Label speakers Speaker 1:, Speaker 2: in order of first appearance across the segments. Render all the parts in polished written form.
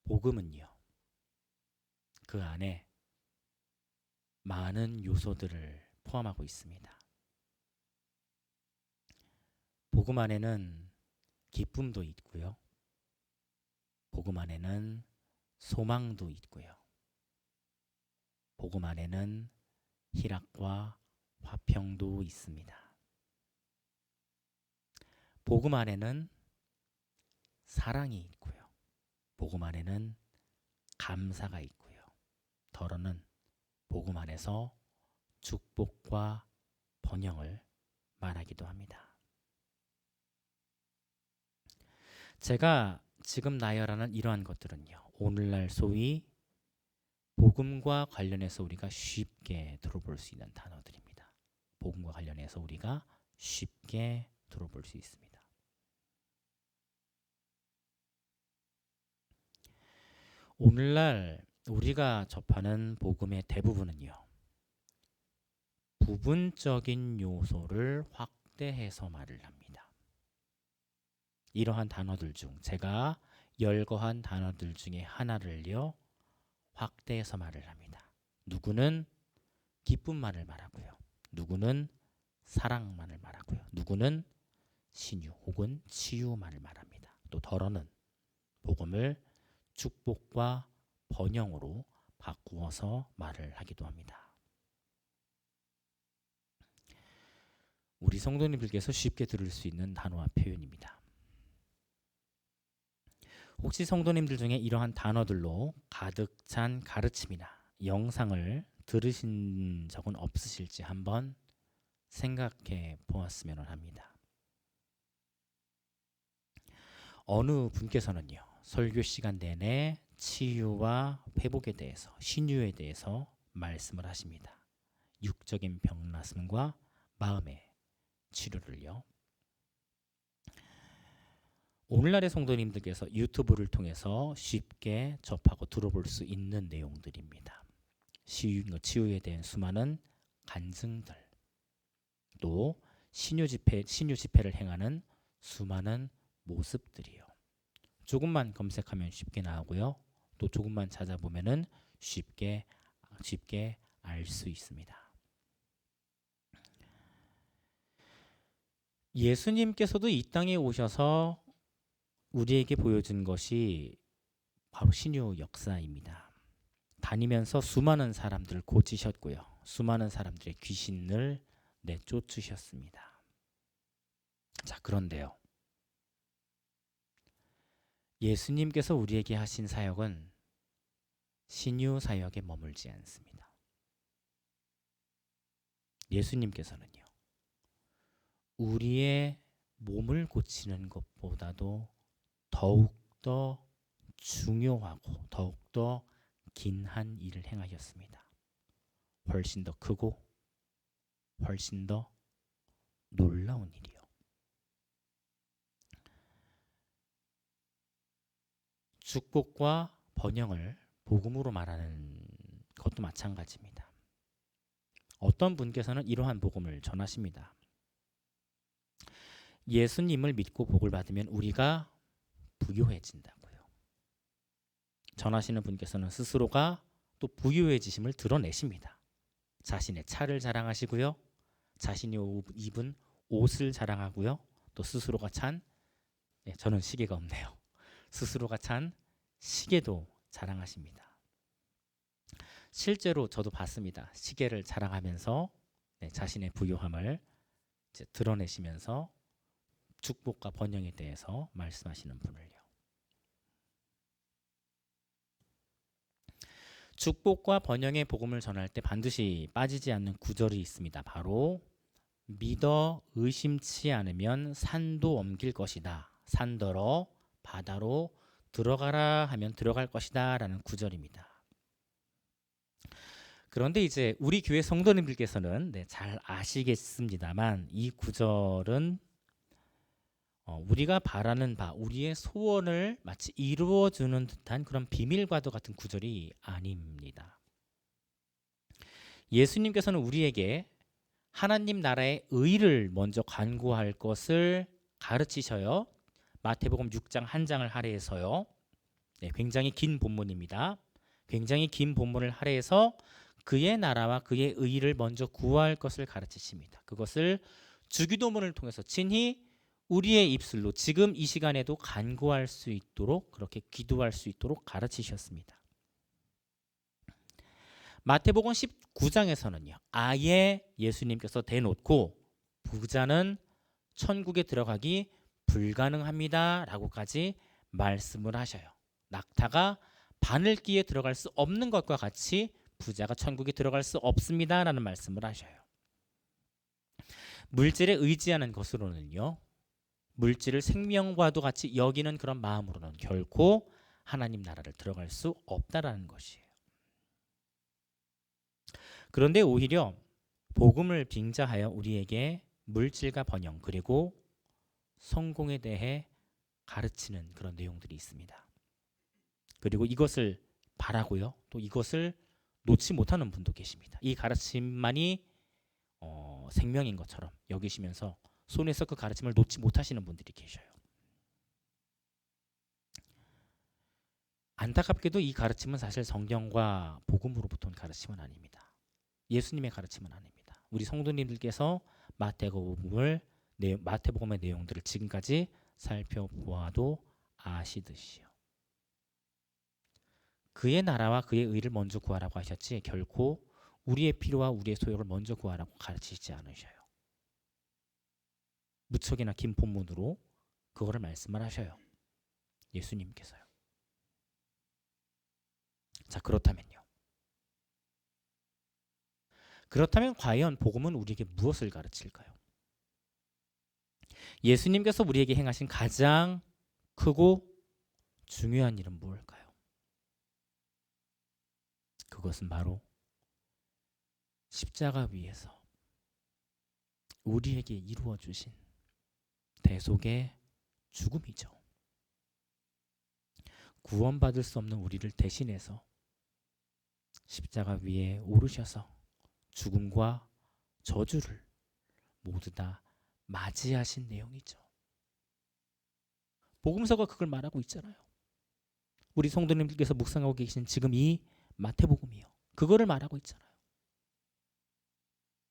Speaker 1: 복음은요, 그 안에 많은 요소들을 포함하고 있습니다. 복음 안에는 기쁨도 있고요. 복음 안에는 소망도 있고요. 복음 안에는 희락과 화평도 있습니다. 복음 안에는 사랑이 있고요. 복음 안에는 감사가 있고요. 더러는 복음 안에서 축복과 번영을 말하기도 합니다. 제가 지금 나열하는 이러한 것들은요, 오늘날 소위 복음과 관련해서 우리가 쉽게 들어볼 수 있는 단어들입니다. 복음과 관련해서 우리가 쉽게 들어볼 수 있습니다. 오늘날 우리가 접하는 복음의 대부분은요, 부분적인 요소를 확대해서 말을 합니다. 이러한 단어들 중 제가 열거한 단어들 중에 하나를요, 확대해서 말을 합니다. 누구는 기쁨만을 말하고요. 누구는 사랑만을 말하고요. 누구는 신유 혹은 치유만을 말합니다. 또 더러는 복음을 축복과 번영으로 바꾸어서 말을 하기도 합니다. 우리 성도님들께서 쉽게 들을 수 있는 단어와 표현입니다. 혹시 성도님들 중에 이러한 단어들로 가득 찬 가르침이나 영상을 들으신 적은 없으실지 한번 생각해 보았으면 합니다. 어느 분께서는요, 설교 시간 내내 치유와 회복에 대해서, 신유에 대해서 말씀을 하십니다. 육적인 병났음과 마음의 치료를요. 오늘날의 성도님들께서 유튜브를 통해서 쉽게 접하고 들어볼 수 있는 내용들입니다. 치유에 대한 수많은 간증들, 또 신유 집회를 행하는 수많은 모습들이요. 조금만 검색하면 쉽게 나오고요. 또 조금만 찾아보면은 쉽게 알 수 있습니다. 예수님께서도 이 땅에 오셔서 우리에게 보여준 것이 바로 신유 역사입니다. 다니면서 수많은 사람들을 고치셨고요. 수많은 사람들의 귀신을 내쫓으셨습니다. 자, 그런데요, 예수님께서 우리에게 하신 사역은 신유 사역에 머물지 않습니다. 예수님께서는요, 우리의 몸을 고치는 것보다도 더욱더 중요하고 더욱더 긴한 일을 행하셨습니다. 훨씬 더 크고 훨씬 더 놀라운 일이요. 축복과 번영을 복음으로 말하는 것도 마찬가지입니다. 어떤 분께서는 이러한 복음을 전하십니다. 예수님을 믿고 복을 받으면 우리가 부유해진다고요. 전하시는 분께서는 스스로가 또 부유해지심을 드러내십니다. 자신의 차를 자랑하시고요. 자신이 입은 옷을 자랑하고요. 또 스스로가 찬, 저는 시계가 없네요. 스스로가 찬 시계도 자랑하십니다. 실제로 저도 봤습니다. 시계를 자랑하면서 자신의 부유함을 드러내시면서 축복과 번영에 대해서 말씀하시는 분을요. 축복과 번영의 복음을 전할 때 반드시 빠지지 않는 구절이 있습니다. 바로 믿어 의심치 않으면 산도 옮길 것이다. 산더러 바다로 들어가라 하면 들어갈 것이다 라는 구절입니다. 그런데 이제 우리 교회 성도님들께서는 잘 아시겠습니다만 이 구절은 우리가 바라는 바, 우리의 소원을 마치 이루어주는 듯한 그런 비밀과도 같은 구절이 아닙니다. 예수님께서는 우리에게 하나님 나라의 의를 먼저 간구할 것을 가르치셔요. 마태복음 6장 한 장을 할애해서요. 네, 굉장히 긴 본문입니다. 굉장히 긴 본문을 할애해서 그의 나라와 그의 의를 먼저 구할 것을 가르치십니다. 그것을 주기도문을 통해서 친히 우리의 입술로 지금 이 시간에도 간구할 수 있도록 그렇게 기도할 수 있도록 가르치셨습니다. 마태복음 19장에서는요. 아예 예수님께서 대놓고 부자는 천국에 들어가기 불가능합니다 라고까지 말씀을 하셔요. 낙타가 바늘기에 들어갈 수 없는 것과 같이 부자가 천국에 들어갈 수 없습니다 라는 말씀을 하셔요. 물질에 의지하는 것으로는요. 물질을 생명과도 같이 여기는 그런 마음으로는 결코 하나님 나라를 들어갈 수 없다라는 것이에요. 그런데 오히려 복음을 빙자하여 우리에게 물질과 번영 그리고 성공에 대해 가르치는 그런 내용들이 있습니다. 그리고 이것을 바라고요. 또 이것을 놓지 못하는 분도 계십니다. 이 가르침만이 생명인 것처럼 여기시면서 손에서 그 가르침을 놓지 못하시는 분들이 계셔요. 안타깝게도 이 가르침은 사실 성경과 복음으로부터 온 가르침은 아닙니다. 예수님의 가르침은 아닙니다. 우리 성도님들께서 마태복음의 내용들을 지금까지 살펴보아도 아시듯이요. 그의 나라와 그의 의를 먼저 구하라고 하셨지 결코 우리의 필요와 우리의 소욕을 먼저 구하라고 가르치시지 않으셔요. 무척이나 긴 본문으로 그거를 말씀을 하셔요. 예수님께서요. 자, 그렇다면 과연 복음은 우리에게 무엇을 가르칠까요? 예수님께서 우리에게 행하신 가장 크고 중요한 일은 무엇일까요? 그것은 바로 십자가 위에서 우리에게 이루어 주신 대속의 죽음이죠. 구원받을 수 없는 우리를 대신해서 십자가 위에 오르셔서 죽음과 저주를 모두 다 맞이하신 내용이죠. 복음서가 그걸 말하고 있잖아요. 우리 성도님들께서 묵상하고 계신 지금 이 마태복음이요. 그거를 말하고 있잖아요.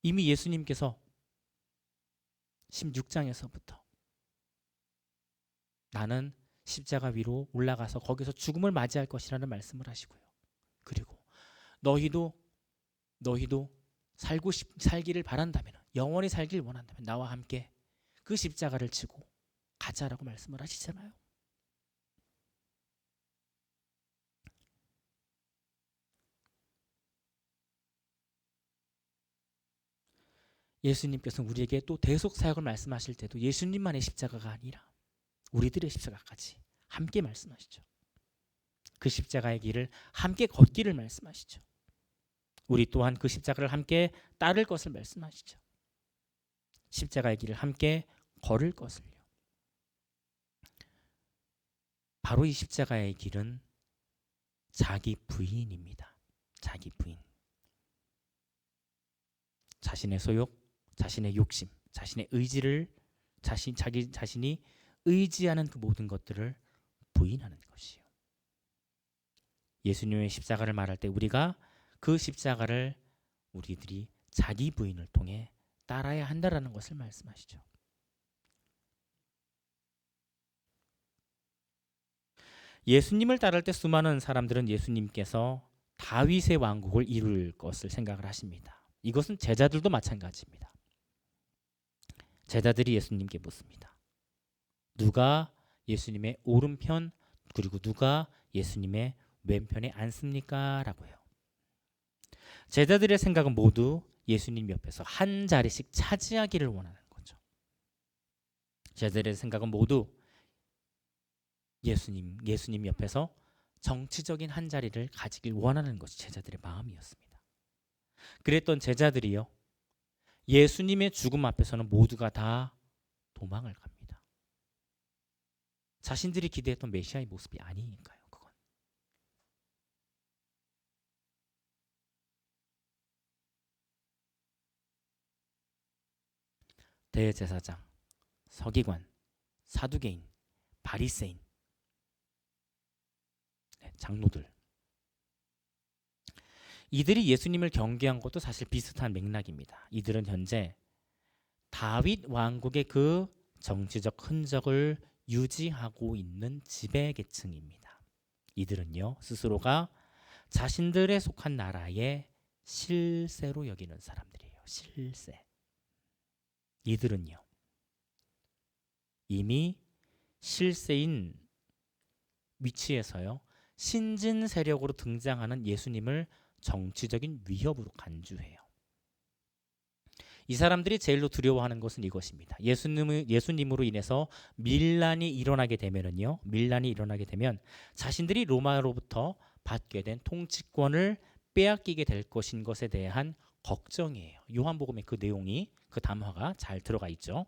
Speaker 1: 이미 예수님께서 16장에서부터 나는 십자가 위로 올라가서 거기서 죽음을 맞이할 것이라는 말씀을 하시고요. 그리고 너희도 살기를 바란다면, 영원히 살기를 원한다면 나와 함께 그 십자가를 지고 가자라고 말씀을 하시잖아요. 예수님께서는 우리에게 또 대속 사역을 말씀하실 때도 예수님만의 십자가가 아니라 우리들의 십자가까지 함께 말씀하시죠. 그 십자가의 길을 함께 걷기를 말씀하시죠. 우리 또한 그 십자가를 함께 따를 것을 말씀하시죠. 십자가의 길을 함께 걸을 것을요. 바로 이 십자가의 길은 자기 부인입니다. 자기 부인. 자신의 소욕, 자신의 욕심, 자신의 의지를 자신이 의지하는 그 모든 것들을 부인하는 것이요. 예수님의 십자가를 말할 때 우리가 그 십자가를 우리들이 자기 부인을 통해 따라야 한다라는 것을 말씀하시죠. 예수님을 따를 때 수많은 사람들은 예수님께서 다윗의 왕국을 이룰 것을 생각을 하십니다. 이것은 제자들도 마찬가지입니다. 제자들이 예수님께 묻습니다. 누가 예수님의 오른편 그리고 누가 예수님의 왼편에 앉습니까? 라고요. 제자들의 생각은 모두 예수님 옆에서 한 자리씩 차지하기를 원하는 거죠. 제자들의 생각은 모두 예수님 옆에서 정치적인 한 자리를 가지길 원하는 것이 제자들의 마음이었습니다. 그랬던 제자들이요. 예수님의 죽음 앞에서는 모두가 다 도망을 갑니다. 자신들이 기대했던 메시아의 모습이 아니니까요. 그건. 대제사장, 서기관, 사두개인, 바리새인 장로들. 이들이 예수님을 경계한 것도 사실 비슷한 맥락입니다. 이들은 현재 다윗 왕국의 그 정치적 흔적을 유지하고 있는 지배계층입니다. 이들은요, 스스로가 자신들에 속한 나라의 실세로 여기는 사람들이에요. 실세. 이들은요, 이미 실세인 위치에서요, 신진 세력으로 등장하는 예수님을 정치적인 위협으로 간주해요. 이 사람들이 제일로 두려워하는 것은 이것입니다. 예수님으로 인해서 밀란이 일어나게 되면 자신들이 로마로부터 받게 된 통치권을 빼앗기게 될 것인 것에 대한 걱정이에요. 요한복음의 그 내용이, 그 담화가 잘 들어가 있죠.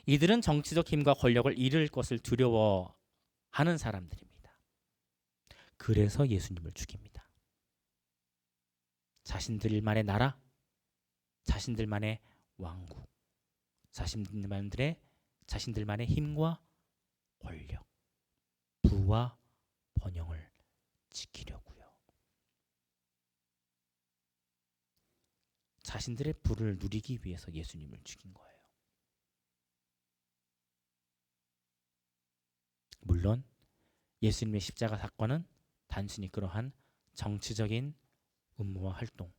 Speaker 1: 이들은 정치적 힘과 권력을 잃을 것을 두려워하는 사람들입니다. 그래서 예수님을 죽입니다. 자신들만의 나라, 자신들만의 왕국, 자신들만의 힘과 권력, 부와 번영을 지키려고요. 자신들의 부를 누리기 위해서 예수님을 죽인 거예요. 물론 예수님의 십자가 사건은 단순히 그러한 정치적인 음모와 활동,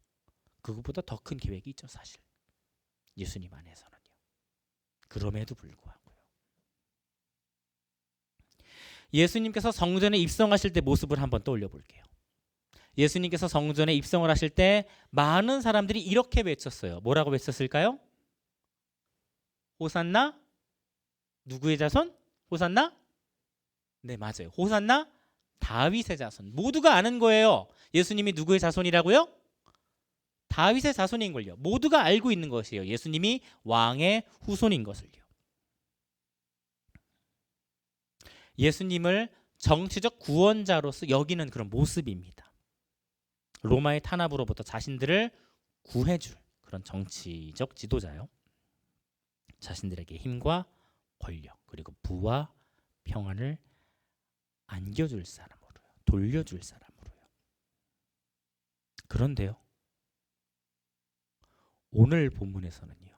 Speaker 1: 그것보다 더 큰 계획이 있죠, 사실. 예수님 안에서는요. 그럼에도 불구하고요. 예수님께서 성전에 입성하실 때 모습을 한번 떠올려 볼게요. 예수님께서 성전에 입성을 하실 때 많은 사람들이 이렇게 외쳤어요. 뭐라고 외쳤을까요? 호산나? 누구의 자손? 호산나? 네, 맞아요. 호산나? 다윗의 자손. 모두가 아는 거예요. 예수님이 누구의 자손이라고요? 다윗의 자손인 걸요. 모두가 알고 있는 것이에요. 예수님이 왕의 후손인 것을요. 예수님을 정치적 구원자로서 여기는 그런 모습입니다. 로마의 탄압으로부터 자신들을 구해줄 그런 정치적 지도자요. 자신들에게 힘과 권력, 그리고 부와 평안을 안겨줄 사람으로요. 돌려줄 사람으로요. 그런데요, 오늘 본문에서는요,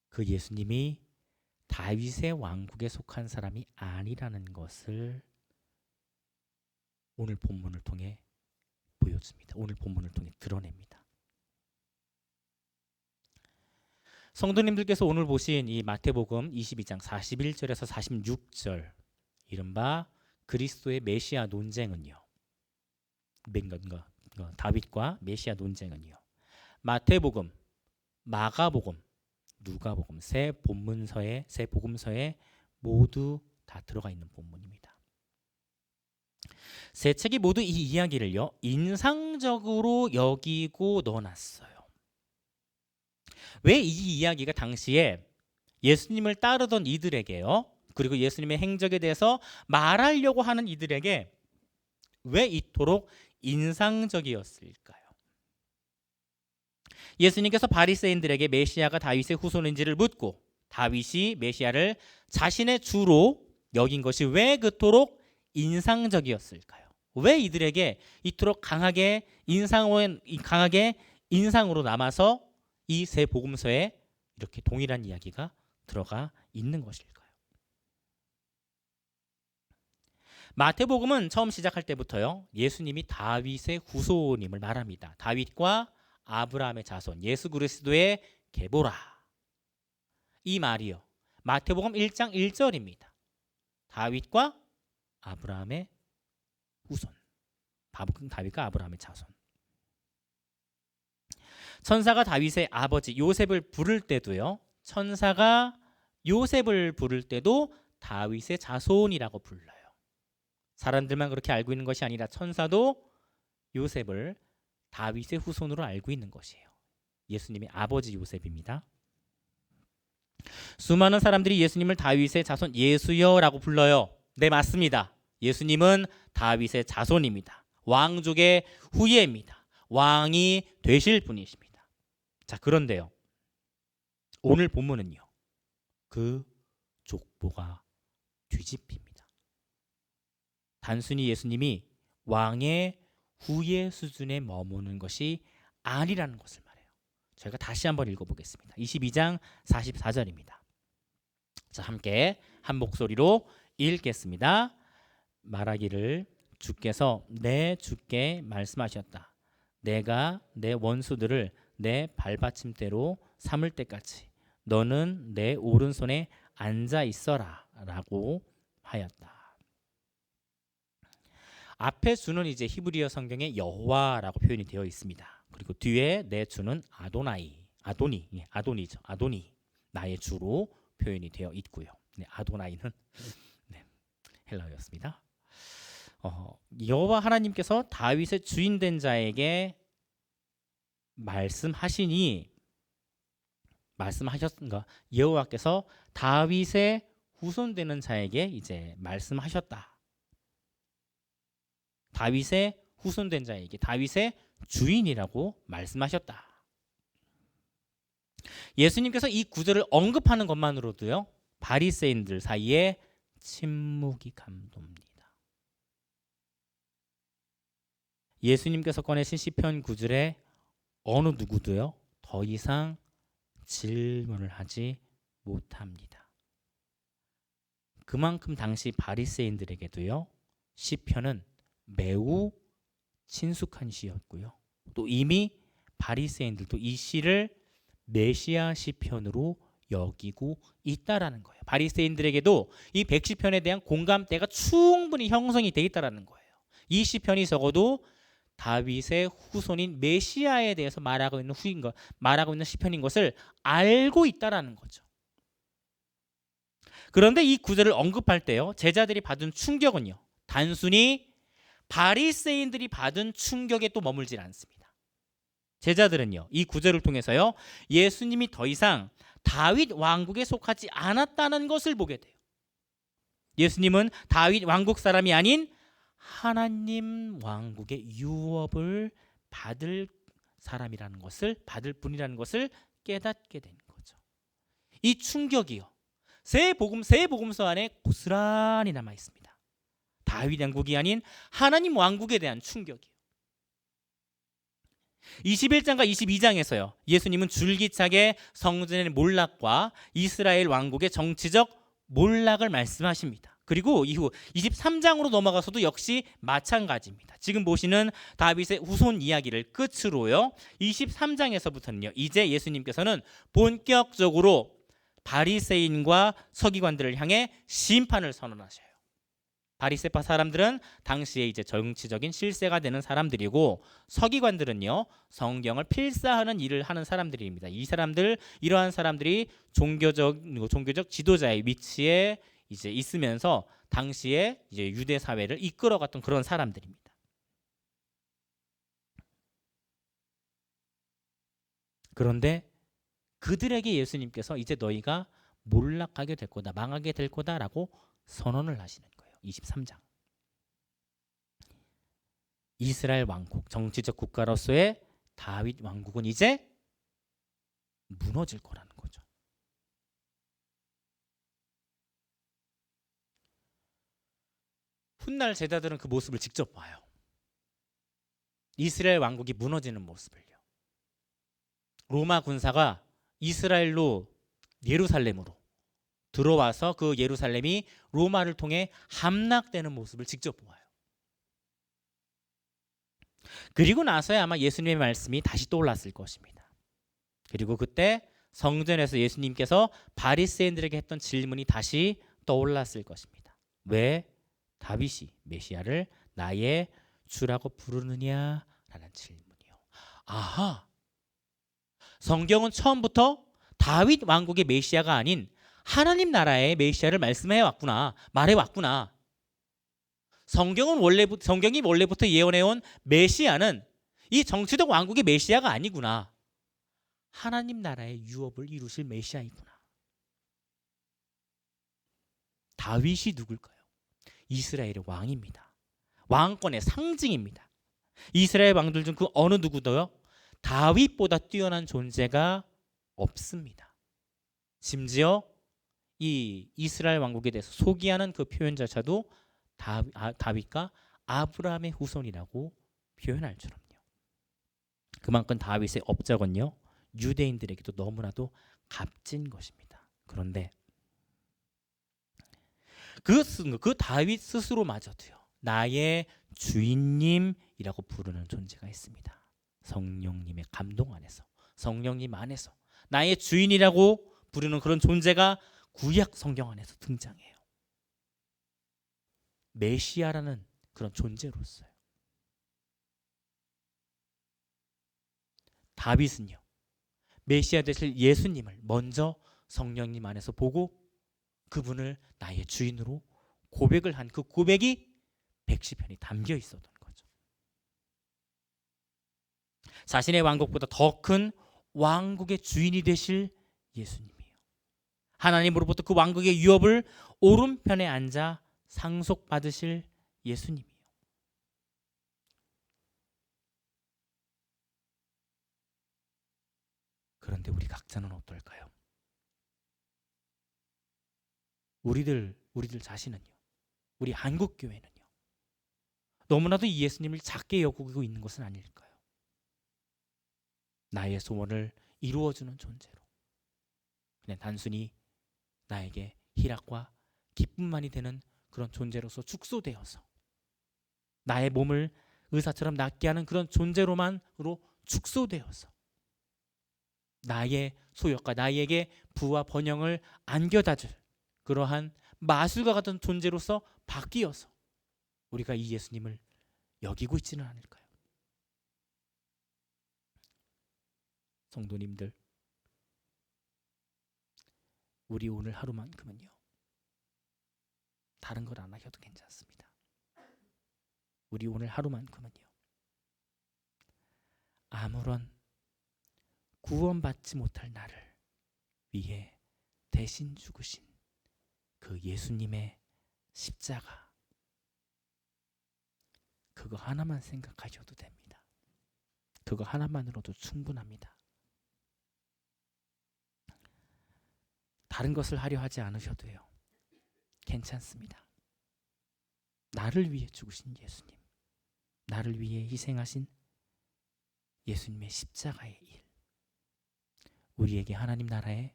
Speaker 1: 그 예수님이 다윗의 왕국에 속한 사람이 아니라는 것을 오늘 본문을 통해 보여줍니다. 오늘 본문을 통해 드러냅니다. 성도님들께서 오늘 보신 이 마태복음 22장 41절에서 46절, 이른바 그리스도의 메시아 논쟁은요, 다윗과 메시아 논쟁은요, 마태복음, 마가복음, 누가복음 세 복음서에 모두 다 들어가 있는 본문입니다. 세 책이 모두 이 이야기를요, 인상적으로 여기고 넣어놨어요. 왜 이 이야기가 당시에 예수님을 따르던 이들에게요, 그리고 예수님의 행적에 대해서 말하려고 하는 이들에게 왜 이토록 인상적이었을까요? 예수님께서 바리새인들에게 메시아가 다윗의 후손인지를 묻고 다윗이 메시아를 자신의 주로 여긴 것이 왜 그토록 인상적이었을까요? 왜 이들에게 이토록 강하게 인상으로 남아서 이 세 복음서에 이렇게 동일한 이야기가 들어가 있는 것일까요? 마태복음은 처음 시작할 때부터요, 예수님이 다윗의 후손임을 말합니다. 다윗과 아브라함의 자손, 예수 그리스도의 계보라. 이 말이요, 마태복음 1장 1절입니다. 다윗과 아브라함의 후손, 다윗과 아브라함의 자손. 천사가 다윗의 아버지 요셉을 부를 때도요, 천사가 요셉을 부를 때도 다윗의 자손이라고 불러요. 사람들만 그렇게 알고 있는 것이 아니라 천사도 요셉을 다윗의 후손으로 알고 있는 것이에요. 예수님의 아버지 요셉입니다. 수많은 사람들이 예수님을 다윗의 자손 예수여라고 불러요. 네, 맞습니다. 예수님은 다윗의 자손입니다. 왕족의 후예입니다. 왕이 되실 분이십니다. 자, 그런데요, 오늘 본문은요, 그 족보가 뒤집힙니다. 단순히 예수님이 왕의 후예 수준에 머무는 것이 아니라는 것을 말해요. 저희가 다시 한번 읽어보겠습니다. 22장 44절입니다. 자, 함께 한 목소리로 읽겠습니다. 말하기를 주께서 내 주께 말씀하셨다. 내가 내 원수들을 내 발받침대로 삼을 때까지 너는 내 오른손에 앉아 있어라 라고 하였다. 앞에 주는 이제 히브리어 성경에 여호와라고 표현이 되어 있습니다. 그리고 뒤에 내 주는 아도니죠. 아도니, 나의 주로 표현이 되어 있고요. 네, 아도나이는 네, 헬라어였습니다. 여호와 하나님께서 다윗의 주인된 자에게 말씀하셨던가, 여호와께서 다윗의 후손되는 자에게 이제 말씀하셨다. 다윗의 후손된 자에게 다윗의 주인이라고 말씀하셨다. 예수님께서 이 구절을 언급하는 것만으로도요, 바리새인들 사이에 침묵이 감돕니다. 예수님께서 꺼내신 시편 9절에 어느 누구도요 더 이상 질문을 하지 못합니다. 그만큼 당시 바리새인들에게도요 시편은 매우 친숙한 시였고요. 또 이미 바리새인들도 이 시를 메시아 시편으로 여기고 있다라는 거예요. 바리새인들에게도 이 110편에 대한 공감대가 충분히 형성이 돼 있다라는 거예요. 이 시편이 적어도 다윗의 후손인 메시아에 대해서 말하고 있는 시편인 것을 알고 있다라는 거죠. 그런데 이 구절을 언급할 때요, 제자들이 받은 충격은요, 단순히 바리새인들이 받은 충격에 또 머물질 않습니다. 제자들은요, 이 구절을 통해서요, 예수님이 더 이상 다윗 왕국에 속하지 않았다는 것을 보게 돼요. 예수님은 다윗 왕국 사람이 아닌 하나님 왕국의 유업을 받을 사람이라는 것을, 받을 분이라는 것을 깨닫게 된 거죠. 이 충격이요, 세 복음서 안에 고스란히 남아 있습니다. 다윗 왕국이 아닌 하나님 왕국에 대한 충격이요. 21장과 22장에서요, 예수님은 줄기차게 성전의 몰락과 이스라엘 왕국의 정치적 몰락을 말씀하십니다. 그리고 이후 23장으로 넘어가서도 역시 마찬가지입니다. 지금 보시는 다윗의 후손 이야기를 끝으로요, 23장에서부터는요, 이제 예수님께서는 본격적으로 바리새인과 서기관들을 향해 심판을 선언하셔요. 바리새파 사람들은 당시에 이제 정치적인 실세가 되는 사람들이고, 서기관들은요 성경을 필사하는 일을 하는 사람들입니다. 이러한 사람들이 종교적 지도자의 위치에 이제 있으면서 당시에 이제 유대 사회를 이끌어갔던 그런 사람들입니다. 그런데 그들에게 예수님께서 이제 너희가 몰락하게 될 거다, 망하게 될 거다라고 선언을 하시는 거예요. 23장. 이스라엘 왕국, 정치적 국가로서의 다윗 왕국은 이제 무너질 거라는 거죠. 훗날 제자들은 그 모습을 직접 봐요. 이스라엘 왕국이 무너지는 모습을요. 로마 군사가 이스라엘로, 예루살렘으로 들어와서 그 예루살렘이 로마를 통해 함락되는 모습을 직접 보아요. 그리고 나서야 아마 예수님의 말씀이 다시 떠올랐을 것입니다. 그리고 그때 성전에서 예수님께서 바리새인들에게 했던 질문이 다시 떠올랐을 것입니다. 왜 다윗이 메시아를 나의 주라고 부르느냐라는 질문이요. 아하, 성경은 처음부터 다윗 왕국의 메시아가 아닌 하나님 나라의 메시아를 말해왔구나. 성경이 원래부터 예언해온 메시아는 이 정치적 왕국의 메시아가 아니구나. 하나님 나라의 유업을 이루실 메시아이구나. 다윗이 누굴까요? 이스라엘의 왕입니다. 왕권의 상징입니다. 이스라엘 왕들 중 그 어느 누구도요, 다윗보다 뛰어난 존재가 없습니다. 심지어 이 이스라엘 왕국에 대해서 소개하는 그 표현자조차도 다윗과 아브라함의 후손이라고 표현할 줄은요. 그만큼 다윗의 업적은요, 유대인들에게도 너무나도 값진 것입니다. 그런데 그 다윗 스스로마저도요, 나의 주인님이라고 부르는 존재가 있습니다. 성령님의 감동 안에서, 성령님 안에서 나의 주인이라고 부르는 그런 존재가 구약 성경 안에서 등장해요. 메시아라는 그런 존재로서요. 다윗은요, 메시아 되실 예수님을 먼저 성령님 안에서 보고 그분을 나의 주인으로 고백을 한 그 고백이 백시편이 담겨 있었던 거죠. 자신의 왕국보다 더 큰 왕국의 주인이 되실 예수님이에요. 하나님으로부터 그 왕국의 유업을 오른편에 앉아 상속받으실 예수님이에요. 그런데 우리 각자는 어떨까요? 우리들 자신은요, 우리 한국 교회는요, 너무나도 이 예수님을 작게 여기고 있는 것은 아닐까요? 나의 소원을 이루어주는 존재로, 그냥 단순히 나에게 희락과 기쁨만이 되는 그런 존재로서 축소되어서 나의 몸을 의사처럼 낫게 하는 그런 존재로만으로 축소되어서 나의 소욕과 나에게 부와 번영을 안겨다줄 그러한 마술과 같은 존재로서 바뀌어서 우리가 이 예수님을 여기고 있지는 않을까요? 성도님들, 우리 오늘 하루만큼은요, 다른 걸 안 하셔도 괜찮습니다. 우리 오늘 하루만큼은요, 아무런 구원받지 못할 나를 위해 대신 죽으신 그 예수님의 십자가, 그거 하나만 생각하셔도 됩니다. 그거 하나만으로도 충분합니다. 다른 것을 하려 하지 않으셔도요, 괜찮습니다. 나를 위해 죽으신 예수님, 나를 위해 희생하신 예수님의 십자가의 일, 우리에게 하나님 나라의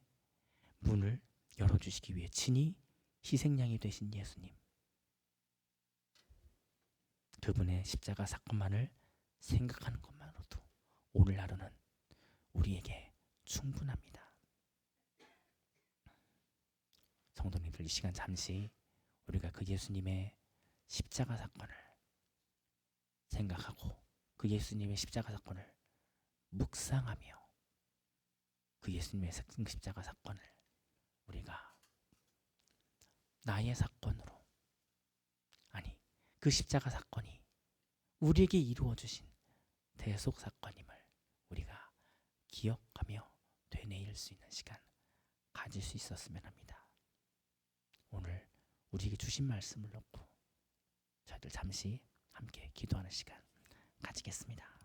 Speaker 1: 문을 열어주시기 위해 친히 희생양이 되신 예수님, 그분의 십자가 사건만을 생각하는 것만으로도 오늘 하루는 우리에게 충분합니다. 성도님들, 이 시간 잠시 우리가 그 예수님의 십자가 사건을 생각하고 그 예수님의 십자가 사건을 묵상하며 그 예수님의 십자가 사건을 우리가 나의 사건으로, 아니 그 십자가 사건이 우리에게 이루어 주신 대속 사건임을 우리가 기억하며 되뇌일 수 있는 시간 가질 수 있었으면 합니다. 오늘 우리에게 주신 말씀을 놓고 저희들 잠시 함께 기도하는 시간 가지겠습니다.